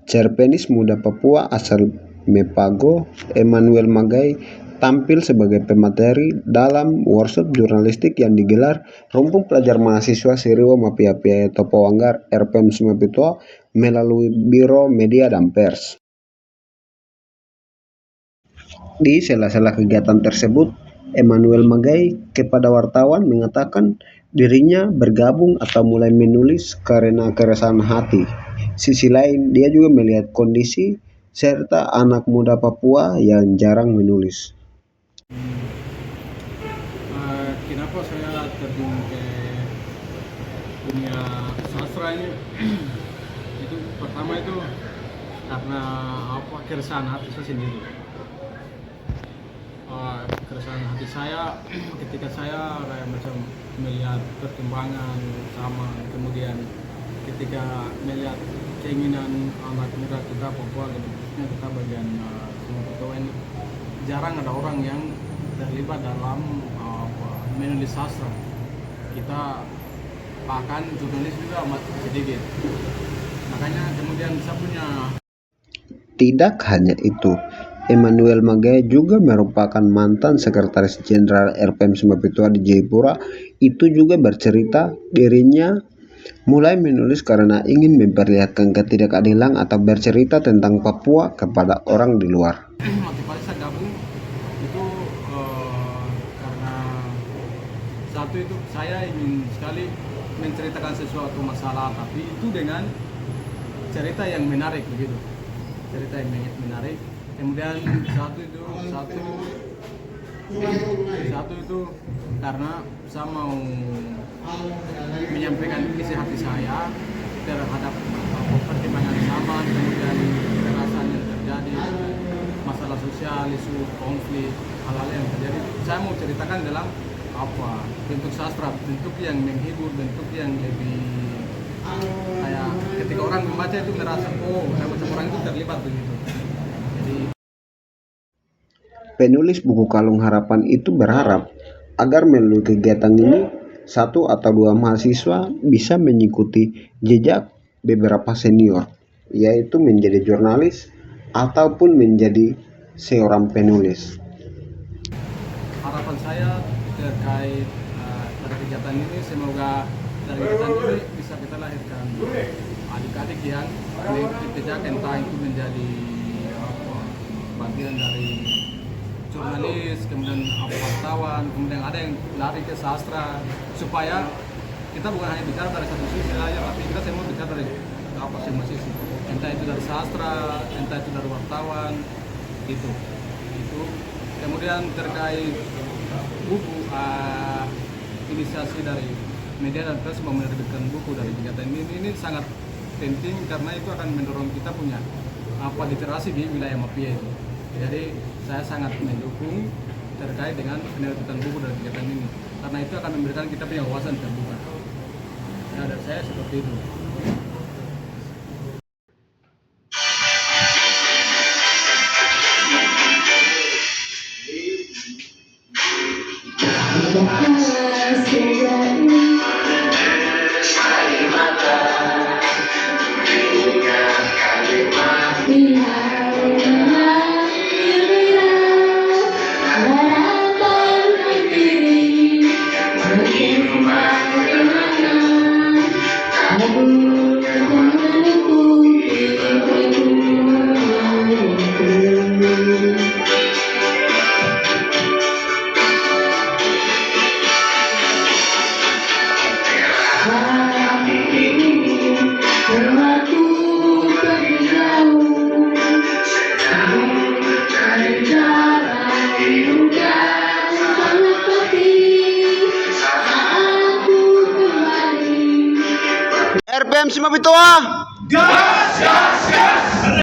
cerpenis muda Papua asal Mepago, Emmanuel Magai, tampil sebagai pemateri dalam workshop jurnalistik yang digelar Rumpun Pelajar Mahasiswa Siriwa Mapia-Pia Topowanggar RPM Sumapitoa melalui Biro Media dan Pers. Di sela-sela kegiatan tersebut, Emmanuel Magai kepada wartawan mengatakan dirinya bergabung atau mulai menulis karena keresahan hati. Sisi lain, dia juga melihat kondisi serta anak muda Papua yang jarang menulis. Kenapa saya terjun ke dunia sastra ini? Itu pertama itu karena keresahan hati saya sendiri. Keresahan hati saya ketika saya kayak macam melihat perkembangan zaman, kemudian ketika melihat keinginan anak muda kita Papua, khususnya kita bagian Sumapitoa ini, jarang ada orang yang terlibat dalam menulis sastra. Kita bahkan jurnalis juga amat sedikit. Makanya kemudian saya punya. Tidak hanya itu, Emmanuel Magai juga merupakan mantan sekretaris jenderal RPM Sumapitoa di Jayapura. Itu juga bercerita dirinya mulai menulis karena ingin memperlihatkan ketidakadilan atau bercerita tentang Papua kepada orang di luar. Motivasi saya gabung itu karena satu itu saya ingin sekali menceritakan sesuatu masalah, tapi itu dengan cerita yang menarik begitu. Cerita yang menarik. Kemudian satu itu karena saya mau menyampaikan isi hati saya terhadap perkembangan zaman, kemudian kekerasan yang terjadi, masalah sosial, isu konflik, hal-hal yang terjadi. Saya mau ceritakan dalam bentuk sastra, bentuk yang menghibur, bentuk yang lebih kayak ketika orang membaca itu merasa macam orang itu terlibat begitu. Jadi penulis buku Kalung Harapan itu berharap agar melalui kegiatan ini satu atau dua mahasiswa bisa mengikuti jejak beberapa senior, yaitu menjadi jurnalis ataupun menjadi seorang penulis. harapan saya terkait pada kegiatan ini, semoga dari kegiatan ini bisa kita lahirkan adik-adik yang mengikuti jejak, entah itu menjadi bagian dari jurnalis, kemudian wartawan, kemudian ada yang lari ke sastra, supaya kita bukan hanya bicara dari satu sisi saja, tapi kita semua bicara dari semua sisi, entah itu dari sastra, entah itu dari wartawan, itu. Kemudian terkait buku, inisiasi dari media dan pers mau menerbitkan buku dari kegiatan ini sangat penting karena itu akan mendorong kita punya literasi di wilayah Mapia itu. Jadi saya sangat mendukung terkait dengan penerbitan buku dari kegiatan ini karena itu akan memberikan kita punya wawasan terbuka. Ya, dari saya seperti itu. RPM Sumapitoa. Gas, gas, gas.